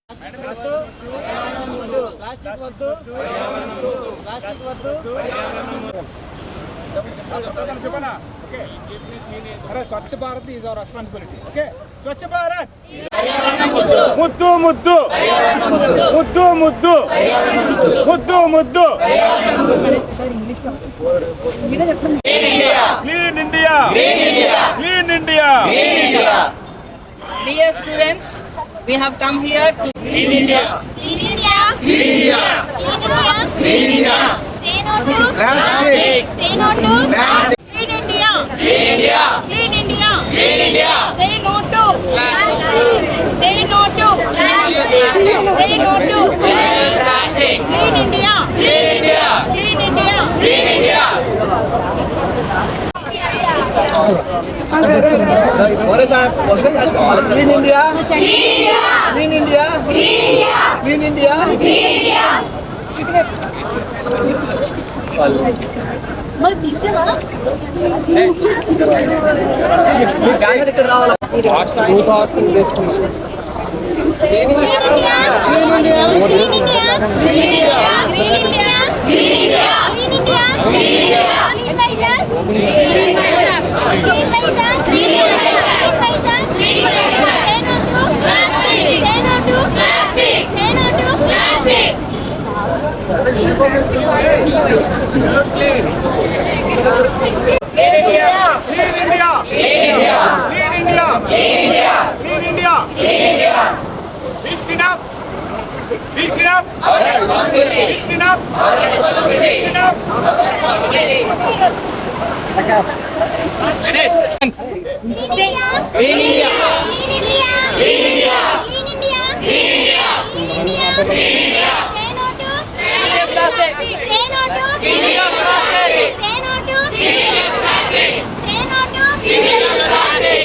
Plastic వద్దు. Swachh Bharat is our responsibility. Okay, Swachh Bharat ముద్దు ముద్దు ముద్దు ముద్దు ముద్దు ముద్దు. Clean India, clean India. Dear students, we have come here to Clean India, Clean India. Clean India, Clean India. Clean India. Say no to Plastic. Say no to Plastic. Clean India. Clean India, Clean India. Clean India. Say no to plastic. Say no to plastic. Say no to plastic. Clean India. Clean India, Clean India. Clean India. Clean India, clean India, clean India. మరి తీసేవా banner ఇక్కడ రావాలా? Clean India. Clean India. Clean India. Clean India. Clean India. Clean India. Clean India. Clean India. Clean India. Clean Vizag. Clean Vizag. Clean Vizag. Clean Vizag. Clean Vizag. Say no to plastic. Say no to plastic. Say no to plastic. Clean India, Clean India, Clean India, Clean India, Clean India, Clean India, Clean India. Please clean up. Please clean up. Our responsibility. Please clean up. Our responsibility. Please clean up. Our responsibility. Clean India. Clean India. Clean India. Clean India. Clean India. Clean India. Clean India. Clean India. Say no to plastic. Say no to plastic. Say no to plastic. Say no to plastic.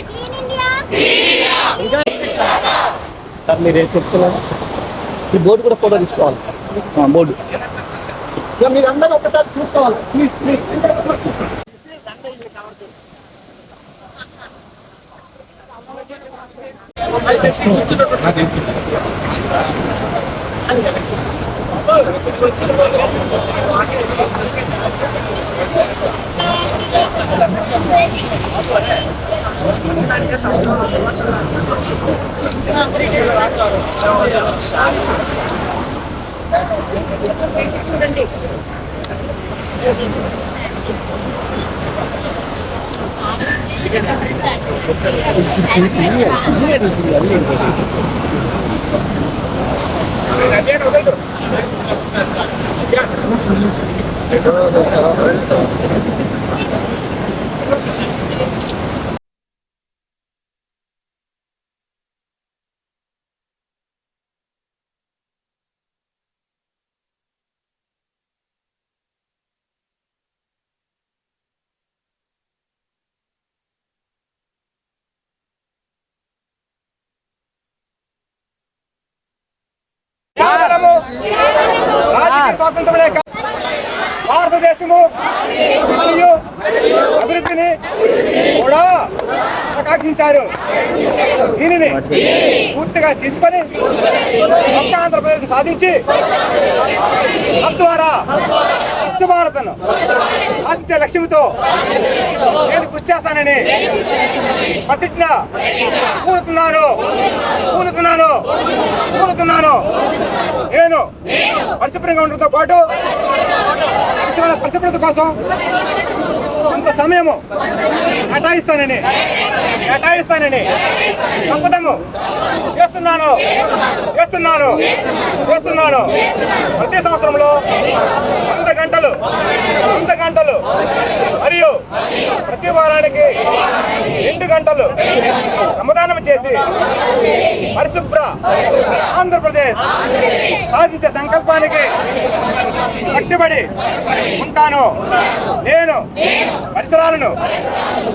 Clean India. Sir మీరు ఏం చెప్తున్నారు? ఈ board కూడా photo తీసుకోవాలి. Board ఇక మీరు అందరూ ఒకసారి చూసుకోవాలి. Please please. Again, వదలదు. కేవలము రాజకీయ స్వాతంత్రమే కాదు, భారతదేశము మరియు అభివృద్ధిని కూడా ఆకాంక్షించారు. దీనిని పూర్తిగా తీసుకొని స్వచ్ఛ ఆంధ్రప్రదేశ్ సాధించి తద్వారా స్వచ్ఛ భారత్ను సాధించే లక్ష్యంతో నేను కృషి చేస్తానని ప్రతిజ్ఞ పూనుతున్నాను. నేను పరిశుభ్రంగా ఉండడంతో పాటు పరిశుభ్రత కోసం కొంత సమయము కేటాయిస్తానని సంపదము చేస్తున్నాను. ప్రతి సంవత్సరంలో 100 గంటలు మరియు ప్రతి వారానికి 2 గంటలు శ్రమదానం చేసి పరిశుభ్ర ఆంధ్రప్రదేశ్ సాధించే సంకల్పానికి కట్టుబడి ఉంటాను. నేను పరిసరాలను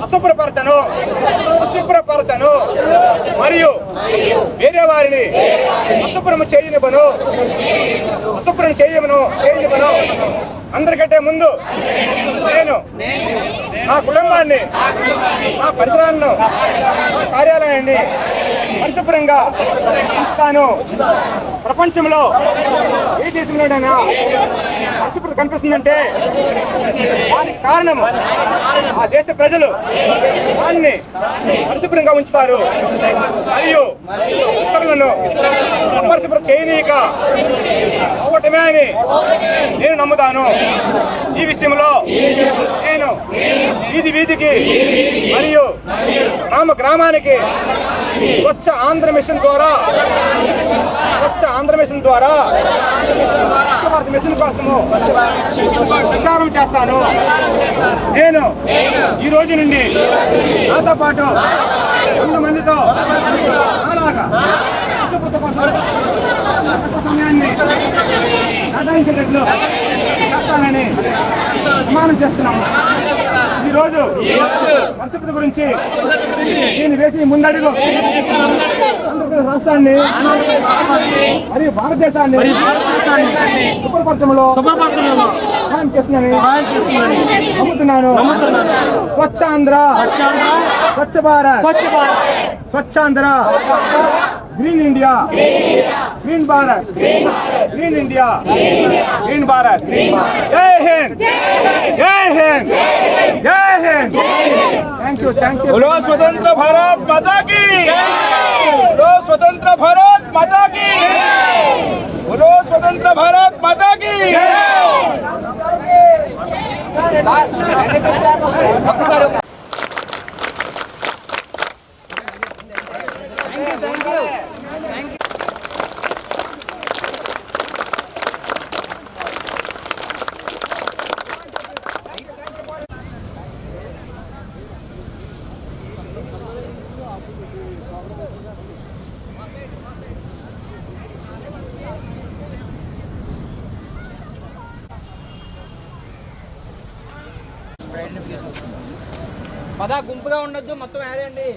అశుభ్రపరచను మరియు వేరే వారిని అశుభ్రం చేయనివ్వను. అందరికంటే ముందు నేను నా కుటుంబాన్ని, నా పరిసరాలను, నా కార్యాలయాన్ని పరిశుభ్రంగా ఉంచుతాను. ప్రపంచంలో ఏ దేశంలోనైనా పరిశుభ్రత కనిపిస్తుందంటే దానికి కారణం ఆ దేశ ప్రజలు దాన్ని పరిశుభ్రంగా ఉంచుతారు మరియు ఇతరులను అపరిశుభ్రత చేయనీయక అవటమే అని నేను నమ్ముతాను. ఈ విషయంలో నేను వీధి వీధికి మరియు గ్రామ గ్రామానికి స్వచ్ఛ ఆంధ్ర మిషన్ ద్వారా స్వచ్ఛ భారత్ మిషన్ కోసము ప్రచారం చేస్తాను. నేను ఈ రోజు నుండి నాతో పాటు 2 మందితో అలాగా పరిశుభ్రత కోసం సమయాన్ని కేటాయించేటట్లు చేస్తానని ప్రమాణం చేస్తున్నాము. ఈరోజు పరిశుభ్రత గురించి నేను వేసి ముందడుగు ఆంధ్రప్రదేశ్ రాష్ట్రాన్ని మరియు భారతదేశాన్ని శుభ్రపరచడంలో సహాయం చేస్తున్నానని నమ్ముతున్నాను. Swachh Andhra, Swachh Bharat, Swachhandhra, green India, green Bharat, green India, green Bharat. Jai Hind, జై హింద్, జై హింద్. Thank you. बोलो स्वतंत्र भारत माता की, बोलो स्वतंत्र भारत माता की, बोलो स्वतंत्र भारत माता की. పదా గుంపుగా ఉండొద్దు, మొత్తం ఏరేయండి.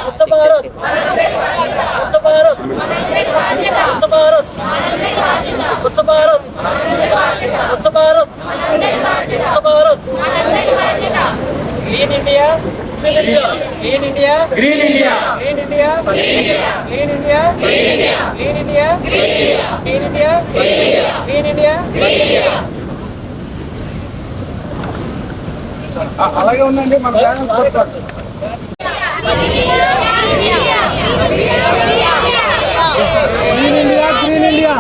स्वच्छ भारत, स्वच्छ भारत, स्वच्छ भारत, स्वच्छ भारत, स्वच्छ भारत, स्वच्छ Bharat. Green India, green India, green India, green India, green India, green India, green India, green India, green India, green India. అలాగే ఉండండి మన Green India, green India, green India,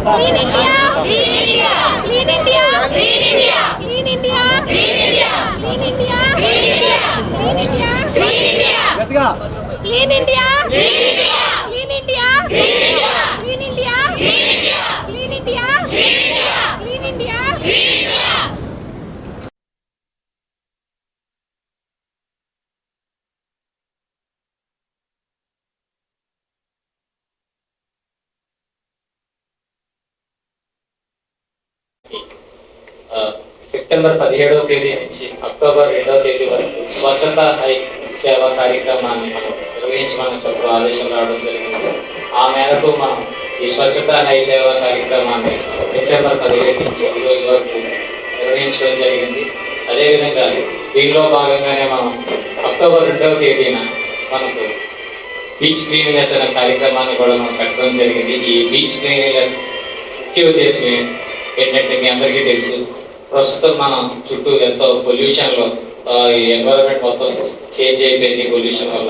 Green India, Green India, Green India, Green India, Green India, Green India, Green India, Green India, Green India, Green India, Green India, గట్టిగా Green India, Green India, Green India, Green India, Green India, Green India, Green India, Green India, Green India, Green India. September 17వ తేదీ నుంచి October 2వ తేదీ వరకు స్వచ్ఛత high సేవా కార్యక్రమాన్ని మనం నిర్వహించమని చెప్పడం ఆదేశం రావడం జరిగింది. ఆ మేరకు మనం ఈ స్వచ్ఛత హై సేవా కార్యక్రమాన్ని సెప్టెంబర్ 17 నుంచి ఈ రోజు వరకు నిర్వహించడం జరిగింది. అదేవిధంగా దీనిలో భాగంగానే మనం అక్టోబర్ 2వ తేదీన మనకు బీచ్ క్లీనింగ్నెస్ అనే కార్యక్రమాన్ని కూడా మనం పెట్టడం జరిగింది. ఈ బీచ్ క్లీనింగ్నెస్ ముఖ్య ఉద్దేశం ఏంటంటే మీ అందరికీ తెలుసు, ప్రస్తుతం మనం చుట్టూ ఎంతో పొల్యూషన్లో ఎన్వైరన్మెంట్ మొత్తం చేంజ్ అయిపోయింది పొల్యూషన్ వల్ల.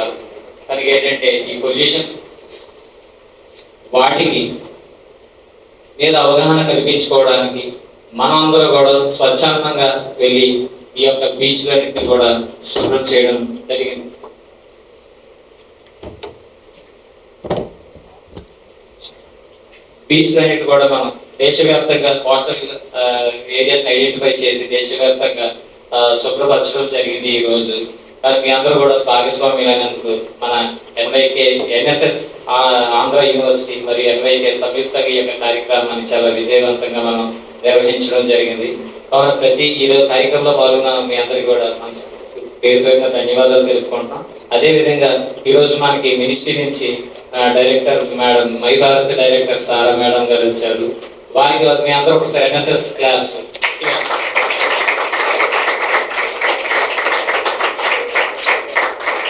కనుక ఏంటంటే ఈ పొల్యూషన్ వాటికి మీద అవగాహన కల్పించుకోవడానికి మనందరూ కూడా స్వచ్ఛందంగా వెళ్ళి ఈ యొక్క బీచ్లన్నింటినీ కూడా శుభ్రం చేయడం జరిగింది. బీచ్లన్నింటి కూడా మనం దేశవ్యాప్తంగా కోస్టల్ ఏరియాస్ ఐడెంటిఫై చేసి దేశవ్యాప్తంగా శుభ్రపరచడం జరిగింది ఈ రోజు. మీ అందరూ కూడా భాగస్వామ్యులైనందుకు మన ఎన్ఎస్ఎస్ ఆంధ్ర యూనివర్సిటీ మరియు ఎన్వైకే సంయుక్తంగా ఈ యొక్క కార్యక్రమాన్ని చాలా విజయవంతంగా మనం నిర్వహించడం జరిగింది. కావున ప్రతి ఈరోజు కార్యక్రమంలో పాల్గొన్న మీ అందరికీ కూడా పేరు పేరున ధన్యవాదాలు తెలుపుకుంటున్నాం. అదేవిధంగా ఈరోజు మనకి మినిస్ట్రీ నుంచి director madam my Bharat director Sara madam గారు వచ్చారు. వారికి మీ అందరూ ఒకసారి ఎన్ఎస్ఎస్ క్లాబ్స్.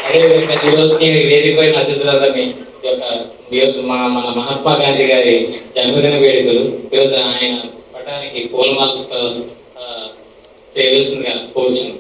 అదేవిధంగా ఈరోజు వేదిక పైన అతిథులందరినీ ఈరోజు మన మహాత్మా గాంధీ గారి జన్మదిన వేడుకలు ఈరోజు ఆయన పటానికి పూలమాలతో చేయవలసిందిగా కోరుచున్నాం.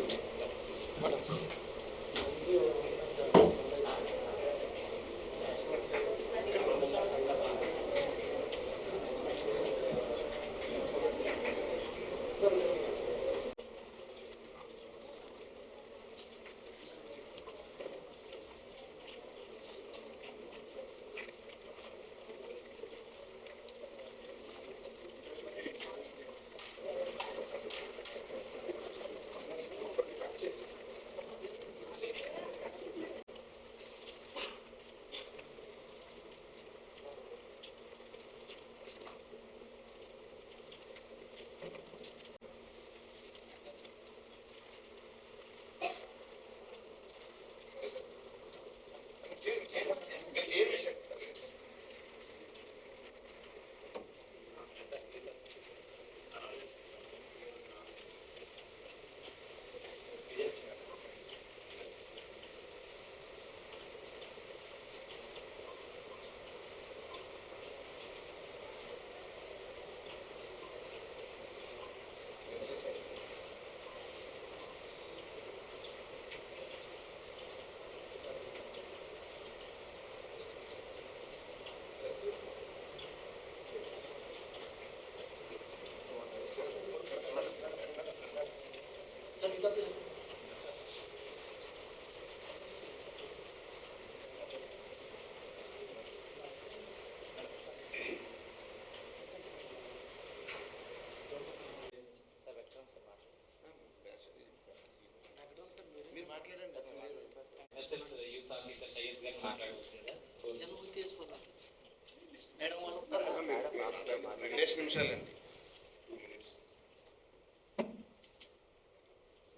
ఎస్ఎస్ యూత్ ఆఫీసర్ సయ్యద్ గారు మాట్లాడవలసిందిగా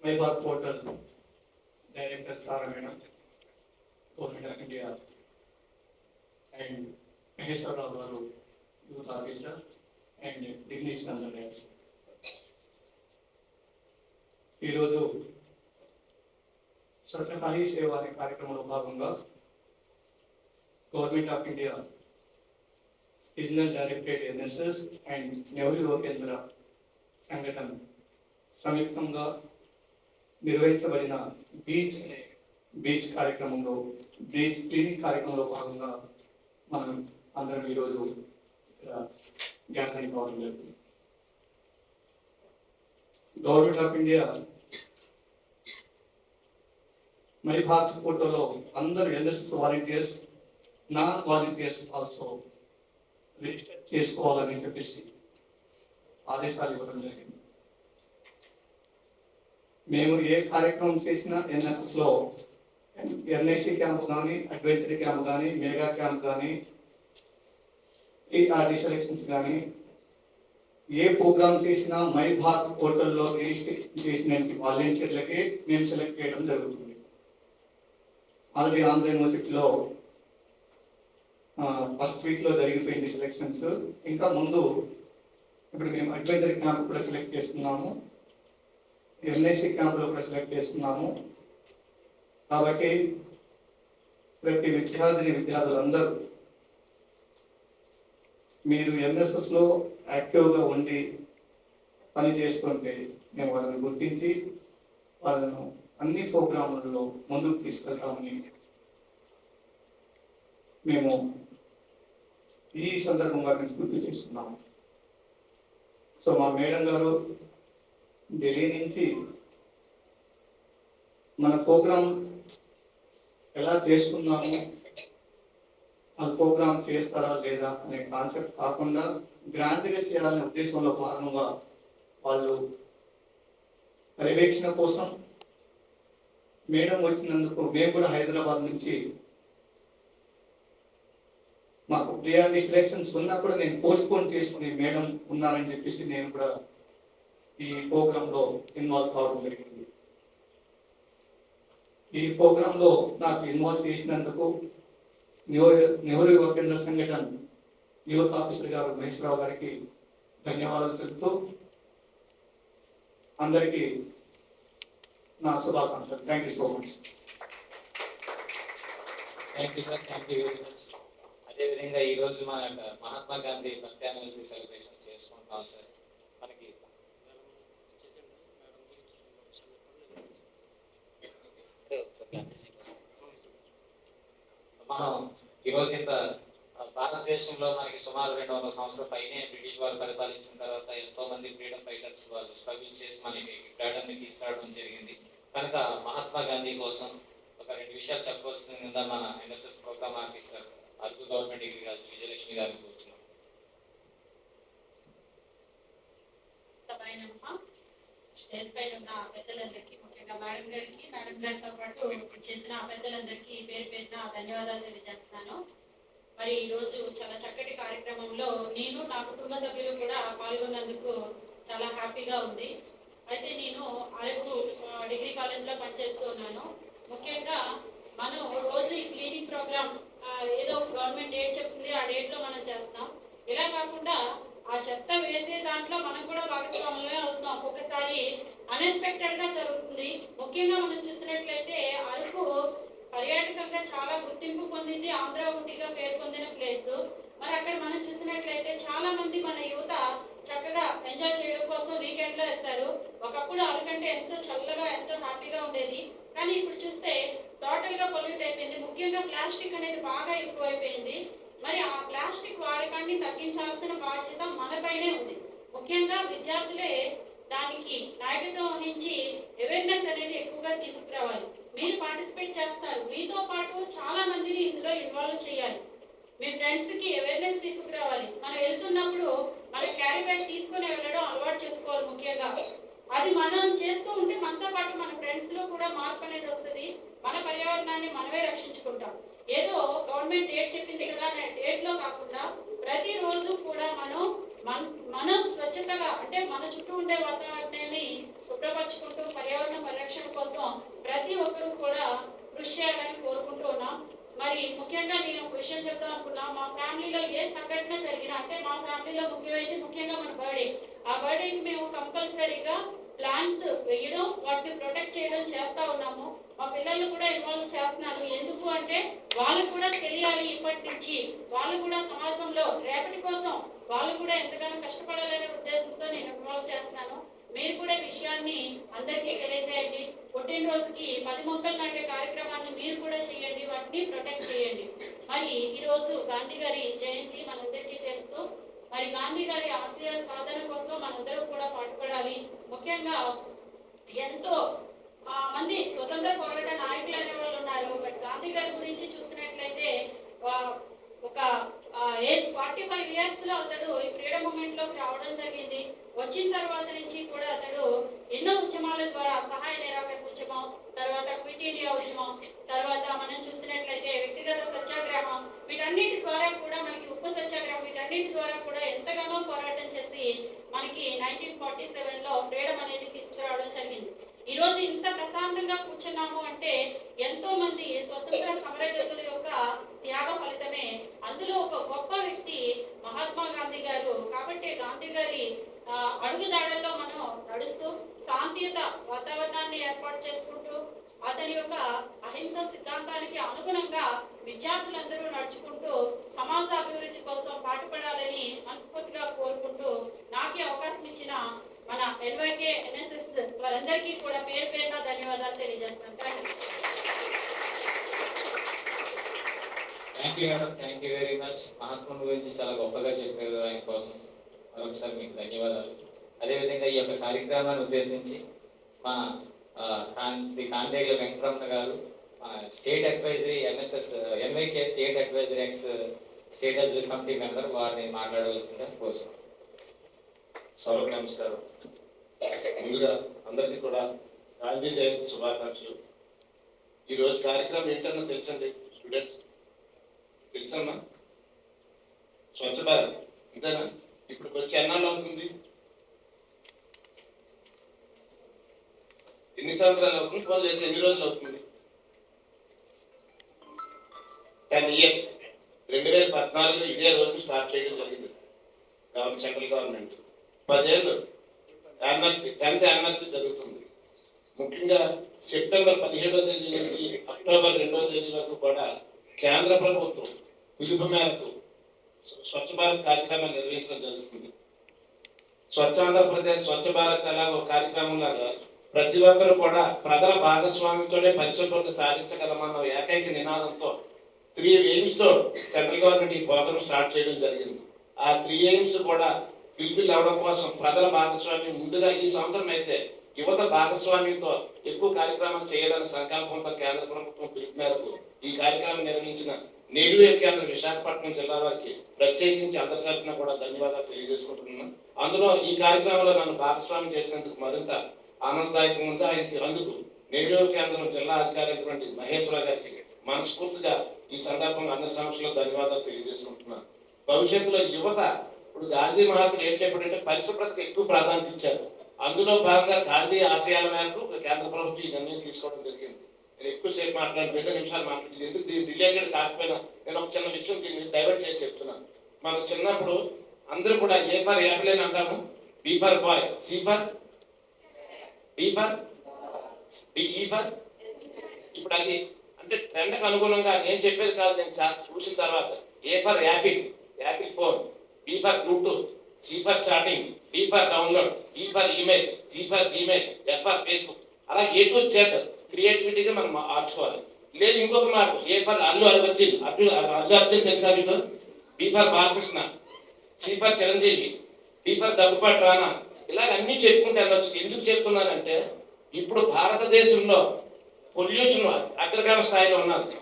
my Bharat portal director Sara madam, government of India and Maheswara Rao గారు యూత్ ఆఫీసర్ అండ్ డిగ్నిషన్ అందర్. ఈరోజు స్వచ్ఛతా హీ సేవ అనే కార్యక్రమంలో భాగంగా government of India regional directorate NSS and Nehru యువ కేంద్ర సంఘటన సంయుక్తంగా నిర్వహించబడిన బీచ్ కార్యక్రమంలో బీచ్ క్లీనింగ్ కార్యక్రమంలో భాగంగా మనం అందరం ఈరోజు ఇక్కడ గ్యాదరింగ్ కావడం జరుగుతుంది. Government of India my Bharat ఫోటోలో అందరు NSS volunteers, non volunteers also register చేసుకోవాలని చెప్పేసి ఆదేశాలు ఇవ్వడం జరిగింది. మేము ఏ కార్యక్రమం చేసినా ఎన్ఎస్ఎస్ లో ఎన్ఐసి క్యాంప్ కానీ, అడ్వెంచర్ క్యాంప్ కానీ, మెగా క్యాంప్ కానీ, ఈఆర్డి సెలక్షన్స్ కానీ, ఏ ప్రోగ్రామ్ చేసినా మై భారత్ పోర్టల్లో రిజిస్ట్రేషన్ చేసిన వాలంటీర్లకే మేము సెలెక్ట్ చేయడం జరుగుతుంది. ఆల్రెడీ ఆంధ్ర యూనివర్సిటీలో ఫస్ట్ వీక్లో జరిగిపోయింది సెలెక్షన్స్. ఇంకా ముందు ఇప్పుడు మేము అడ్వెంచర్ క్యాంప్ కూడా సెలెక్ట్ చేసుకున్నాము, ఎన్ఐసి క్యాంప్లో కూడా సెలెక్ట్ చేసుకున్నాము. కాబట్టి ప్రతి విద్యార్థులందరూ మీరు ఎన్ఎస్ఎస్లో యాక్టివ్గా ఉండి పని చేసుకుంటే మేము వాళ్ళని గుర్తించి వాళ్ళను అన్ని ప్రోగ్రాములలో ముందుకు తీసుకెళ్తామని మేము ఈ సందర్భంగా గుర్తు చేస్తున్నాము. సో మా మేడం గారు ఢిల్లీ నుంచి మన ప్రోగ్రాం ఎలా చేసుకున్నాము, ఆ ప్రోగ్రాం చేస్తారా లేదా అనే కాన్సెప్ట్ కాకుండా గ్రాండ్గా చేయాలనే ఉద్దేశంలో భాగంగా వాళ్ళు పర్యవేక్షణ కోసం మేడం వచ్చినందుకు మేము కూడా హైదరాబాద్ నుంచి మాకు ప్రియారిటీ సెలెక్షన్స్ ఉన్నా కూడా నేను పోస్ట్ పోన్ చేసుకుని మేడం ఉన్నారని చెప్పేసి నేను కూడా ఈ ప్రోగ్రాంలో ఇన్వాల్వ్ కావడం జరిగింది. ఈ ప్రోగ్రాంలో నాకు ఇన్వాల్వ్ చేసినందుకు నెహ్రూ యువ కేంద్ర సంఘటన యూత్ ఆఫీసర్ గారు మహేశ్వరరావు గారికి ధన్యవాదాలు తెలుపుతూ అందరికీ నా శుభాకాంక్షలు. Thank you so much. Thank you sir, thank you very much. అదేవిధంగా ఈరోజు మన Mahatma Gandhi birth anniversary celebrations చేసుకుంటున్నాం సార్. మనకి మనం ఈరోజు ఇంత భారతదేశంలో మనకి సుమారు 200 సంవత్సరాల పైనే బ్రిటిష్ వారు పరిపాలించిన తర్వాత ఎంతో మంది ఫ్రీడమ్ ఫైటర్స్ వాళ్ళు స్ట్రగుల్ చేసి మనకి ఫ్రీడమ్ ని తీసుకురావడం జరిగింది. కనుక మహాత్మా గాంధీ కోసం ఒక 2 విషయాలు చెప్పవలసిందిగా మన NSS programme officer Araku government degree college Vijayalakshmi గారిని కూర్చున్నాం. స్టేజ్ పైన ఉన్న పెద్దలందరికీ, ముఖ్యంగా మేడం గారితో పాటు చేసిన పెద్దలందరికీ పేరు పేరున ధన్యవాదాలు తెలియజేస్తున్నాను. మరి ఈరోజు చాలా చక్కటి కార్యక్రమంలో నేను నా కుటుంబ సభ్యులు కూడా పాల్గొన్నందుకు చాలా హ్యాపీగా ఉంది. అయితే నేను అరకు డిగ్రీ కాలేజ్లో పనిచేస్తూ ఉన్నాను. ముఖ్యంగా మనం రోజు ఈ క్లీనింగ్ ప్రోగ్రామ్ ఏదో గవర్నమెంట్ డేట్ చెప్తుంది, ఆ డేట్లో మనం చేస్తాం. ఇలా కాకుండా ఆ చెత్త వేసే దాంట్లో మనం కూడా భాగస్వాములమే అవుతున్నాం. ఒక్కొక్కసారి అన్ఎక్స్పెక్టెడ్గా జరుగుతుంది. ముఖ్యంగా మనం చూసినట్లయితే అరకు పర్యాటకంగా చాలా గుర్తింపు పొందింది, ఆంధ్ర ఊటీగా పేరు పొందిన ప్లేస్. మరి అక్కడ మనం చూసినట్లయితే చాలా మంది మన యువత చక్కగా ఎంజాయ్ చేయడం కోసం వీకెండ్లో వెళ్తారు. ఒకప్పుడు అరకంటే ఎంతో చల్లగా ఎంతో హ్యాపీగా ఉండేది, కానీ ఇప్పుడు చూస్తే టోటల్గా పొల్యూట్ అయిపోయింది. ముఖ్యంగా ప్లాస్టిక్ అనేది బాగా ఎక్కువైపోయింది. మరి ఆ ప్లాస్టిక్ వాడకాన్ని తగ్గించాల్సిన బాధ్యత మనపైనే ఉంది. ముఖ్యంగా విద్యార్థులే దానికి నాయకత్వం వహించి అవేర్నెస్ అనేది ఎక్కువగా తీసుకురావాలి. మీరు పార్టిసిపేట్ చేస్తారు, మీతో పాటు చాలా మందిని ఇందులో ఇన్వాల్వ్ చేయాలి. మీ ఫ్రెండ్స్కి అవేర్నెస్ తీసుకురావాలి. మనం వెళ్తున్నప్పుడు మన క్యారీ బ్యాగ్ తీసుకుని వెళ్ళడం అలవాటు చేసుకోవాలి. ముఖ్యంగా అది మనం చేస్తూ ఉంటే మనతో పాటు మన ఫ్రెండ్స్లో కూడా మార్పు అనేది వస్తుంది. మన పర్యావరణాన్ని మనమే రక్షించుకుంటాం. ఏదో గవర్నమెంట్ డేట్ చెప్పింది కదా అనే డేట్లో కాకుండా ప్రతిరోజు కూడా మనం స్వచ్ఛతగా, అంటే మన చుట్టూ ఉండే వాతావరణాన్ని శుభ్రపరచుకుంటూ పర్యావరణ పరిరక్షణ కోసం ప్రతి ఒక్కరూ కూడా కృషి చేయాలని కోరుకుంటూ ఉన్నాం. మరి ముఖ్యంగా నేను ఒక విషయం చెప్తాను అనుకున్నా. మా ఫ్యామిలీలో ఏ సంఘటన జరిగినా, అంటే మా ఫ్యామిలీలో ముఖ్యంగా మన బర్త్డే, ఆ బర్త్డేకి మేము కంపల్సరీగా ప్లాంట్స్ వేయడం, వాటిని ప్రొటెక్ట్ చేయడం చేస్తూ ఉన్నాము. మా పిల్లలు కూడా ఇన్వాల్వ్ చేస్తున్నాను. ఎందుకు అంటే వాళ్ళు కూడా తెలియాలి, ఇప్పటి నుంచి వాళ్ళు కూడా సమాజంలో రేపటి కోసం వాళ్ళు కూడా ఎంతగానో కష్టపడాలనే ఉద్దేశంతో నేను ఇన్వాల్వ్ చేస్తున్నాను. మీరు కూడా ఈ విషయాన్ని అందరికీ తెలియజేయండి. పుట్టినరోజుకి 10 మొక్కలు నాటే కార్యక్రమాన్ని మీరు కూడా చేయండి, వాటిని ప్రొటెక్ట్ చేయండి. మరి ఈరోజు గాంధీ గారి జయంతి మనందరికీ తెలుసు. మరి గాంధీ గారి ఆశయ సాధన కోసం మనందరూ కూడా పాటుపడాలి. ముఖ్యంగా ఎంతో మంది స్వతంత్ర పోరాట నాయకులు అనే వాళ్ళు ఉన్నారు. బట్ గాంధీ గారి గురించి చూసినట్లయితే ఒక ఏజ్ 45 years లో అతడు ఈ ఫ్రీడమ్ మూవ్మెంట్ లోకి రావడం జరిగింది. వచ్చిన తర్వాత నుంచి కూడా అతడు ఎన్నో ఉద్యమాల ద్వారా, సహాయ నిరాకరణ ఉద్యమం, తర్వాత క్విట్ ఇండియా ఉద్యమం, తర్వాత మనం చూసినట్లయితే వ్యక్తిగత సత్యాగ్రహం, వీటన్నిటి ద్వారా కూడా మనకి ఉప్పు సత్యాగ్రహం, వీటన్నిటి ద్వారా కూడా ఎంతగానో పోరాటం చేసి మనకి 1947లో ఫ్రీడమ్ అనేది తీసుకురావడం జరిగింది. ఈ రోజు ఇంత ప్రశాంతంగా కూర్చున్నాము అంటే ఎంతో మంది స్వతంత్ర సమరయోధుల యొక్క త్యాగ ఫలితమే. అందులో ఒక గొప్ప వ్యక్తి మహాత్మా గాంధీ గారు. కాబట్టి గాంధీ గారి అడుగుదాడల్లో మనం నడుస్తూ శాంతియుత వాతావరణాన్ని ఏర్పాటు చేసుకుంటూ అతని యొక్క అహింస సిద్ధాంతానికి అనుగుణంగా విద్యార్థులందరూ నడుచుకుంటూ సమాజ అభివృద్ధి కోసం పాటుపడాలని మనస్ఫూర్తిగా కోరుకుంటూ నాకు అవకాశం ఇచ్చిన మన ఎన్వైకే ఎన్ఎస్ఎస్ వారందరికీ కూడా పేరు పేరున ధన్యవాదాలు తెలియజేస్తాను. Thank you madam, thank you very much. మహాత్ముడి గురించి చాలా గొప్పగా చెప్పారు. ఆయన కోసం మరొకసారి మీకు ధన్యవాదాలు. అదేవిధంగా ఈ యొక్క కార్యక్రమాన్ని ఉద్దేశించి మన శ్రీ కాండేగుల వెంకటరమణ గారు state advisory ఎంవైకే state advisory X state advisory committee member వారిని మాట్లాడవలసిందిగా కోరుతున్నాం. సభకు నమస్కారం. ముందుగా అందరికీ కూడా గాంధీ జయంతి శుభాకాంక్షలు. ఈరోజు కార్యక్రమం ఏంటన్నా తెలుసండి స్టూడెంట్స్? తెలుసమ్మా? స్వచ్ఛ భారత్ అంతేనా? ఇప్పుడు వచ్చి ఎన్నాళ్ళు అవుతుంది? ఎన్ని సంవత్సరాలు అవుతుంది? ఫోన్ చేస్తే ఎన్ని రోజులు అవుతుంది? 10 years. 2014లో ఇదే రోజు స్టార్ట్ చేయడం జరిగింది సెంట్రల్ గవర్నమెంట్. 10 ఏళ్ళు యానివర్సరీ, 10th యానివర్సరీ జరుగుతుంది. ముఖ్యంగా సెప్టెంబర్ 17వ తేదీ నుంచి అక్టోబర్ 2వ తేదీ వరకు కూడా కేంద్ర ప్రభుత్వం పిలుపు మేరకు స్వచ్ఛ భారత్ కార్యక్రమాన్ని నిర్వహించడం జరుగుతుంది. స్వచ్ఛ ఆంధ్రప్రదేశ్ స్వచ్ఛ భారత్ అలా ఒక కార్యక్రమం లాగా ప్రతి ఒక్కరు కూడా ప్రజల భాగస్వామ్యంతోనే పరిశుభ్రత సాధించగలమన్న ఏకైక నినాదంతో 3 aims తో సెంట్రల్ గవర్నమెంట్ ఈ ప్రోగ్రామ్ స్టార్ట్ చేయడం జరిగింది. ఆ 3 aims కూడా ఫుల్ఫిల్ అవడం కోసం ప్రజల భాగస్వామ్యం ముందుగా ఈ సంవత్సరం అయితే యువత భాగస్వామ్యంతో ఎక్కువ కార్యక్రమాలు చేయాలనే సంకల్పంతో కేంద్ర ప్రభుత్వం పిలుపు మేరకు ఈ కార్యక్రమం నిర్వహించిన నెహ్రూ కేంద్ర విశాఖపట్నం జిల్లా వారికి ప్రత్యేకించి అందరి తరఫున కూడా ధన్యవాదాలు తెలియజేసుకుంటున్నాను. అందులో ఈ కార్యక్రమంలో నన్ను భాగస్వామ్యం చేసినందుకు మరింత ఆనందదాయకంగా ఉంది. ఆయనకి అందుకు నెహ్రూ కేంద్రం జిల్లా అధికారి అయినటువంటి మహేశ్వర గారికి మనస్ఫూర్తిగా ఈ సందర్భంగా అందరి సమక్షంలో ధన్యవాదాలు తెలియజేసుకుంటున్నాను. భవిష్యత్తులో యువత ఇప్పుడు గాంధీ మహాత్ములు ఏం చెప్పాడంటే పరిశుభ్రతకు ఎక్కువ ప్రాధాన్యత ఇచ్చారు. అందులో భాగంగా గాంధీ ఆశయాల మేరకు కేంద్ర ప్రభుత్వం ఈ నిర్ణయం తీసుకోవడం జరిగింది. నేను ఎక్కువసేపు మాట్లాడి 2 నిమిషాలు మాట్లాడి ఎందుకు దీని రిలేటెడ్ కాకపోయినా నేను ఒక చిన్న విషయం దీన్ని డైవర్ట్ చేసి చెప్తున్నాను. మనం చిన్నప్పుడు అందరూ కూడా ఏ ఫర్ యాపిల్ అని అంటాము, B for boy, C for D for E for. ఇప్పుడు అది అంటే ట్రెండ్కి అనుగుణంగా నేను చెప్పేది కాదు, నేను చూసిన తర్వాత A for apple, apple phone, B for Bluetooth, C for chatting, D for download, E for email, G for Gmail, F for Facebook, అలా ఏ టు జెడ్ క్రియేటివిటీగా మనం మార్చుకోవాలి. లేదు ఇంకొక మార్పు ఏ ఫర్ అల్లు అర్జున్, అల్లు అర్జున్ తెలుసా మీకు? B for Balakrishna, C for Chiranjeevi, D for Daggubati Rana, ఇలాగ అన్నీ చెప్పుకుంటే వెళ్ళొచ్చు. ఎందుకు చెప్తున్నానంటే ఇప్పుడు భారతదేశంలో పొల్యూషన్ అగ్రగామ స్థాయిలో ఉన్నది.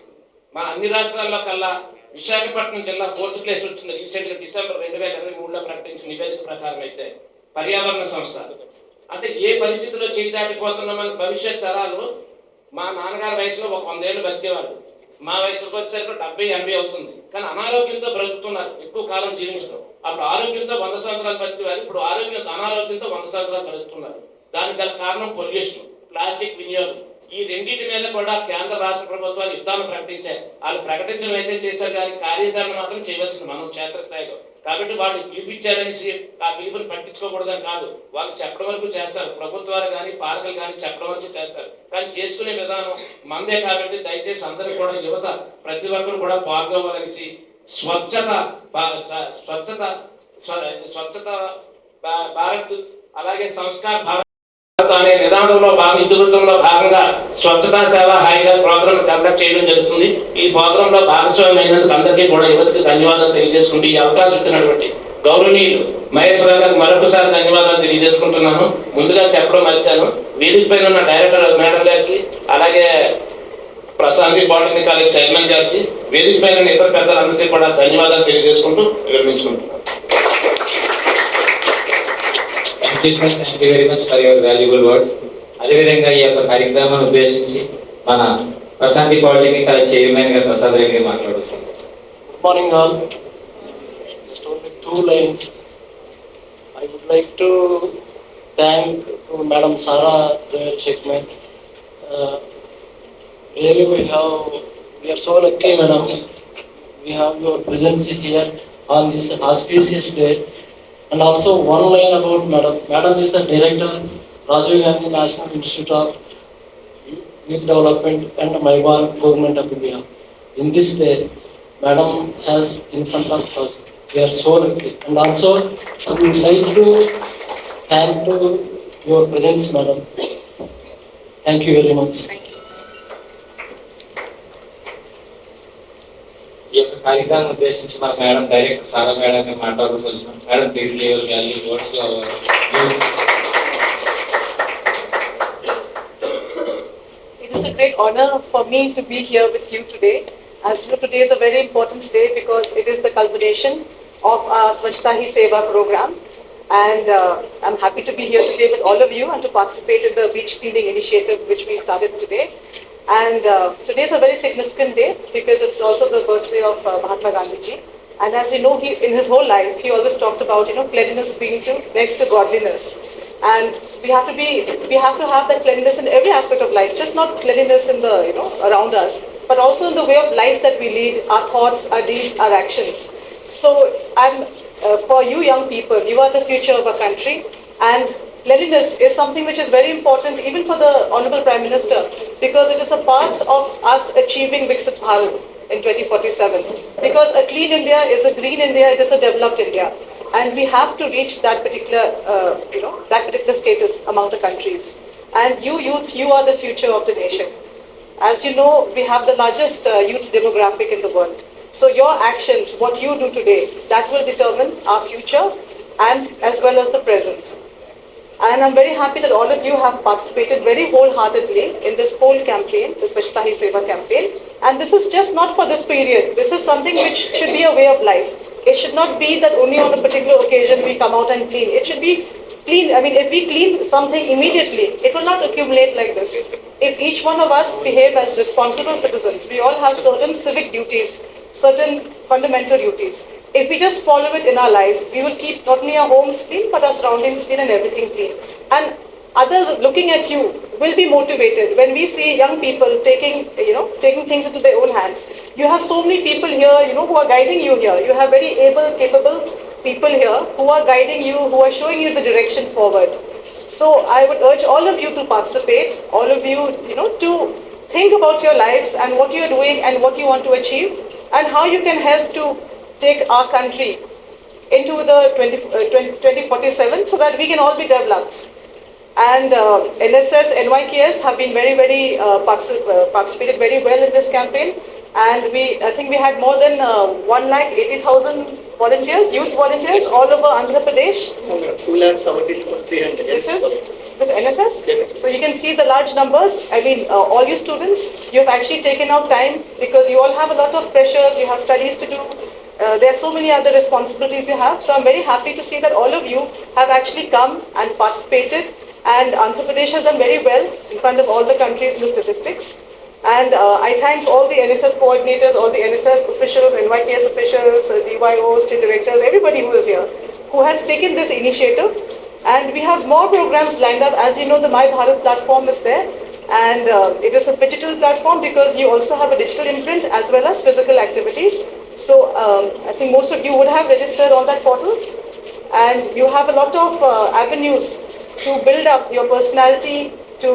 మన అన్ని రాష్ట్రాల్లో కల్లా విశాఖపట్నం జిల్లా 4th place వచ్చింది. రీసెంట్గా డిసెంబర్ 2023లో ప్రకటించిన నివేదిక ప్రకారం అయితే పర్యావరణ సంస్థ. అంటే ఏ పరిస్థితిలో చేదాటిపోతున్నామని భవిష్యత్ తరాలు మా నాన్నగారి వయసులో 100 ఏళ్ళు బతికేవాళ్ళు, మా వయసుకు వచ్చేసరికి 70-80 అవుతుంది. కానీ అనారోగ్యంతో బ్రతుకుతున్నారు, ఎక్కువ కాలం జీవించడం. అప్పుడు ఆరోగ్యంతో 100 సంవత్సరాలు బతికేవారు, ఇప్పుడు అనారోగ్యంతో 100 సంవత్సరాలు బతుకుతున్నారు. దానికి గల కారణం పొల్యూషన్, ప్లాస్టిక్ వినియోగం. ఈ రెండింటి మీద కూడా కేంద్ర రాష్ట్ర ప్రభుత్వాలు యుద్ధాలు ప్రకటించాయి. వాళ్ళు ప్రకటించడం అయితే చేశారు కానీ కార్యాచరణ మాత్రం చేయవలసింది మనం క్షేత్రస్థాయిలో. కాబట్టి వాళ్ళు పిలిపించారనేసి ఆ పిలుపుని పట్టించుకోకూడదని కాదు, వాళ్ళు చెప్పడం వరకు చేస్తారు. ప్రభుత్వాలు కానీ పాలకులు కానీ చెప్పడం వరకు చేస్తారు, కానీ చేసుకునే విధానం మందే. కాబట్టి దయచేసి అందరూ కూడా యువత ప్రతి ఒక్కరు కూడా పాల్గొవాలనేసి స్వచ్ఛత భారత్ అలాగే సంస్కార్ భారత్ అనే నినాదంలో ఇతివృత్తంలో భాగంగా స్వచ్ఛతా సేవ హాయిగా ప్రోగ్రామ్ కండక్ట్ చేయడం జరుగుతుంది. ఈ ప్రోగ్రామ్ లో భాగస్వామ్యం అయినందుకు అందరికీ కూడా యువతకి ధన్యవాదాలు తెలియజేసుకుంటూ ఈ అవకాశం ఇచ్చినటువంటి గౌరవనీయులు మహేశ్వర గారికి మరొకసారి ధన్యవాదాలు తెలియజేసుకుంటున్నాను. ముందుగా చెప్పడం మర్చాను, వేదిక పైన ఉన్న డైరెక్టర్ మేడం గారికి అలాగే ప్రశాంతి పాలిటెక్నిక్ కాలేజ్ చైర్మన్ గారికి వేదిక పైన ఇతర పెద్దలందరికీ కూడా ధన్యవాదాలు తెలియజేసుకుంటూ విరమించుకుంటున్నాను. Thank you very much for your valuable words. అదేవిధంగా ఈ యొక్క కార్యక్రమాన్ని ఉద్దేశించి మన ప్రశాంతి పాలిటెక్నిక్ కాలేజ్ చైర్మన్ గారు ప్రసాద్ రెడ్డి గారు మాట్లాడుతున్నారు. Good morning all. Just only 2 lines. I would like to thank to Madam Sara Joel Shekman. Really we are so lucky, Madam. We have your presence here on this auspicious day. And also one line about Madam. Madam is the director, Rajiv Gandhi National Institute of Youth Development and My Bharat Government of India. In this day, Madam has in front of us. We are so lucky. And also, I would like to thank to your presence, Madam. Thank you very much. ఈ యొక్క కార్యక్రమం ఉద్దేశించి మన madam director Sara madam మాట్లాడాల్సి వచ్చినాం. Madam please give your value words to our youth. It is a great honor for me to be here with you today. As you know, today is a very important day because it is the culmination of our Swachhta Hi Seva program. And I'm happy to be here today with all of you and to participate in the beach cleaning initiative which we started today. And today is a very significant day because it's also the birthday of Mahatma Gandhi ji. And as you know, he, in his whole life, he always talked about, cleanliness being next to godliness. And we have to have that cleanliness in every aspect of life, just not cleanliness in the, around us, but also in the way of life that we lead, our thoughts, our deeds, our actions. So for you young people, you are the future of our country, and cleanliness is something which is very important even for the Honorable Prime Minister, because it is a part of us achieving Viksit Bharat in 2047. Because a clean India is a green India, it is a developed India. And we have to reach that particular, that particular status among the countries. And you youth, you are the future of the nation. As you know, we have the largest youth demographic in the world. So your actions, what you do today, that will determine our future and as well as the present. And I'm very happy that all of you have participated very wholeheartedly in this whole campaign, the Swachhta Hi Seva campaign. And this is just not for this period. This is something which should be a way of life. It should not be that only on a particular occasion we come out and clean. It should be clean. I mean, if we clean something immediately, it will not accumulate like this. If each one of us behave as responsible citizens, we all have certain civic duties, certain fundamental duties. If we just follow it in our life, we will keep not only our homes clean, but our surroundings clean and everything clean. And others looking at you will be motivated when we see young people taking things into their own hands. You have so many people here, who are guiding you here. You have very able, capable people here who are guiding you, who are showing you the direction forward. So I would urge all of you to participate, all of you, to think about your lives and what you're doing and what you want to achieve and how you can help to take our country into the 2047 so that we can all be developed. And NSS, NYKS have been very, very participated very well in this campaign. And I think we had more than 180,000 volunteers, youth volunteers all over Andhra Pradesh. 2,70,300. This is NSS? So you can see the large numbers. I mean, all you students, you have actually taken out time because you all have a lot of pressures, you have studies to do. There are so many other responsibilities you have. So I'm very happy to see that all of you have actually come and participated. And Andhra Pradesh has done very well in front of all the countries in the statistics. And I thank all the NSS coordinators, all the NSS officials, NYKS officials, DYOs, state directors, everybody who is here, who has taken this initiative. And we have more programs lined up. As you know, the My Bharat platform is there. And it is a digital platform because you also have a digital imprint as well as physical activities. So I think most of you would have registered on that portal. And you have a lot of avenues to build up your personality, to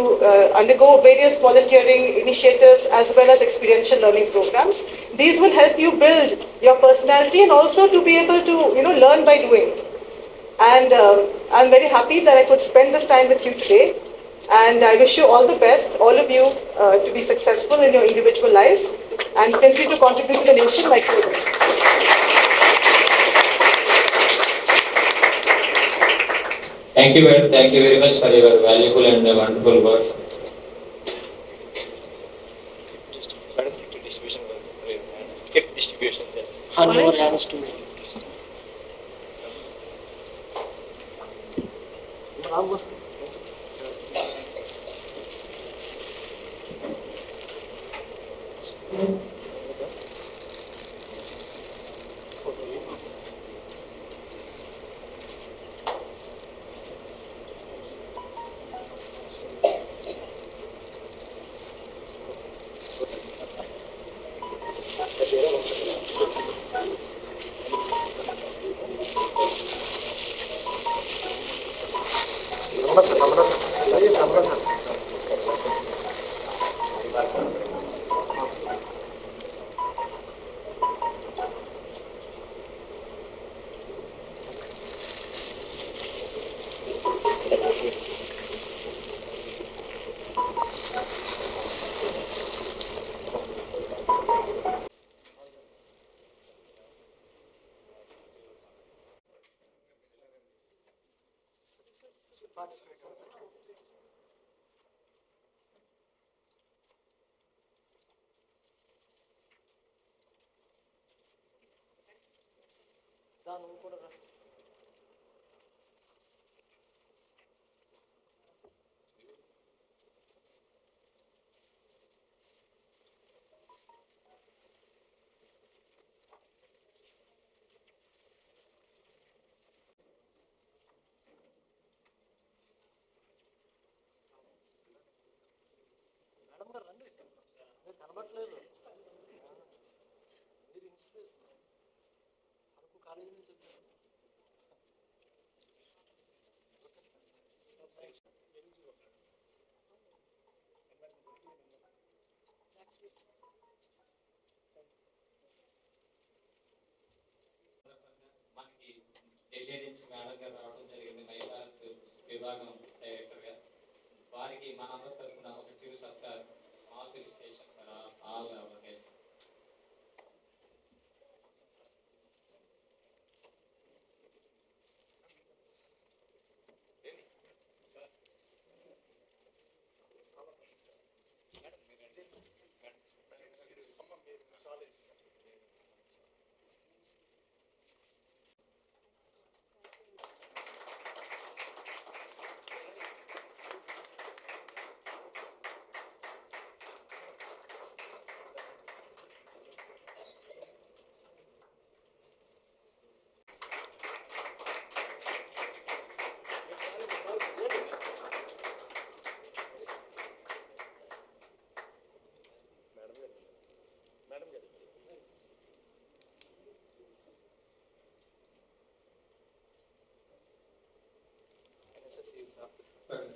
undergo various volunteering initiatives as well as experiential learning programs. These will help you build your personality and also to be able to, learn by doing. And I'm very happy that I could spend this time with you today. And I wish you all the best, all of you, to be successful in your individual lives and continue to contribute to the nation like you do. Thank you very much for your valuable and wonderful words. Skip distribution. Hand over hands to నువ్వు కూడా రా. Madam గారు రండి, మీరు కనబట్టలేదు. మీరు inspiration Araku college నుంచి వచ్చారు. మనకి ఢిల్లీ నుంచి మేడం గారు రావడం జరిగింది, మహిళా విభాగం డైరెక్టర్గా. వారికి మనందరి తరఫున ఒక చిరు సత్కార్, small felicitation for all our guests.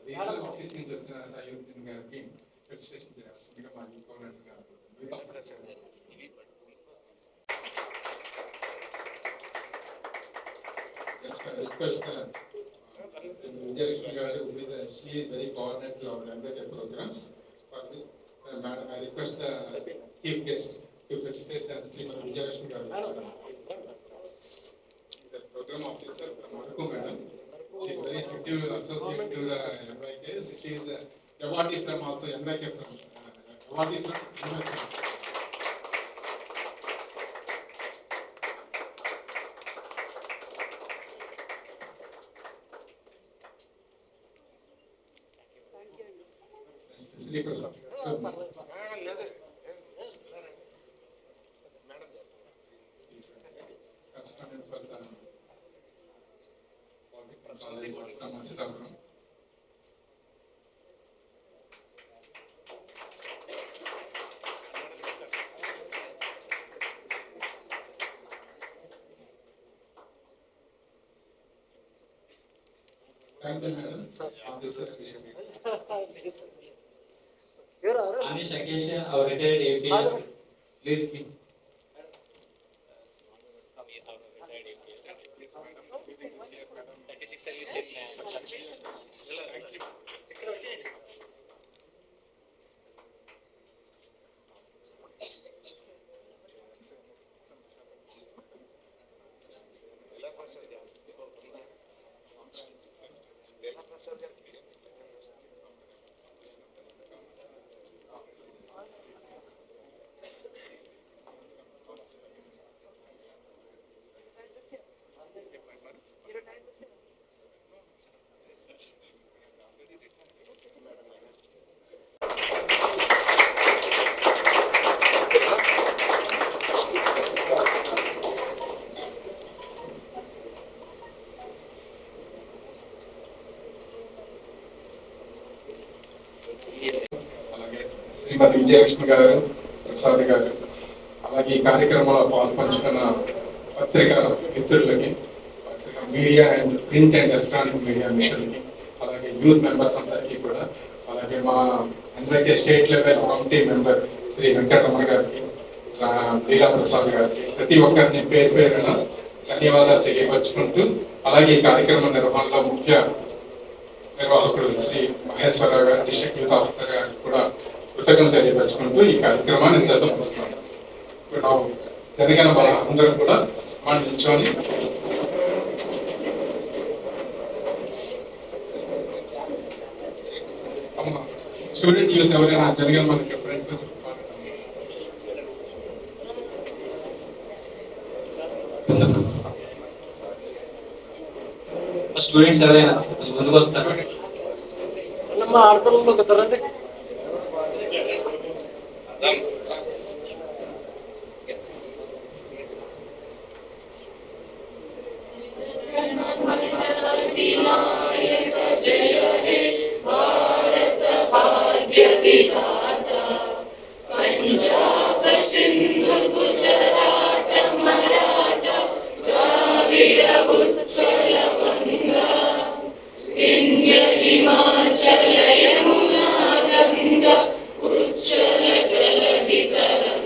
Regional office నుంచి వచ్చిన సయ్యుద్దీన్ గారికి రిజిస్ట్రేషన్ చేయాల్సిందిగా మా గవర్నమెంట్ గారు రిక్వెస్ట్ విజయలక్ష్మి గారు, she is very coordinated to our MBA programs. Madam, I request the chief guest to felicitate Srimati Vijayalakshmi garu, the program officer from Araku, madam. She is very active associate to the MYKs. She is the awardee from also MYK from awardee from MYK. Sleeper sir. Correspondent for the Manchitapuram. Thank you, madam. Anish Akesh, our retired APS, please give. శ్రీమతి విజయలక్ష్మి గారు, ప్రసాద్ గారు, అలాగే ఈ కార్యక్రమంలో పాల్పంచుకున్న పత్రికా మిత్రులకి, media and print and electronic media మిత్రులకి, అలాగే యూత్ మెంబర్స్ అందరికీ కూడా, అలాగే మా అందరికీ state level committee member Shri Venkataramana గారికి, లీలా ప్రసాద్ గారికి, ప్రతి ఒక్కరిని పేరు పేరున ధన్యవాదాలు తెలియపరుచుకుంటూ, అలాగే ఈ కార్యక్రమ నిర్వహణలో ముఖ్య నిర్వాహకుడు శ్రీ మహేశ్వరరావు గారు, డిస్ట్రిక్ట్ యూత్ ఆఫీసర్ గారికి కూడా కృతజ్ఞతలు తెలియపరుచుకుంటూ ఈ కార్యక్రమాన్ని ఇంతలో ముగిస్తున్నాను. ఇప్పుడు జరిగిన మన అందరం కూడా మనం నిల్చొని స్టూడెంట్ యూత్ ఎవరైనా జరిగిన మనకి ఫ్రెండ్ స్టూడెంట్స్ ఎవరైనా ముందుకు వస్తారు. ఆడపిల్లలు కదండి. जय हे भारत भाग्य विधाता पंजाब सिंधु गुजरात मराठा द्राविड़ उत्कल गंगा विंध्य हिमाचल यमुना गंगा उच्चल जलधि तरंगा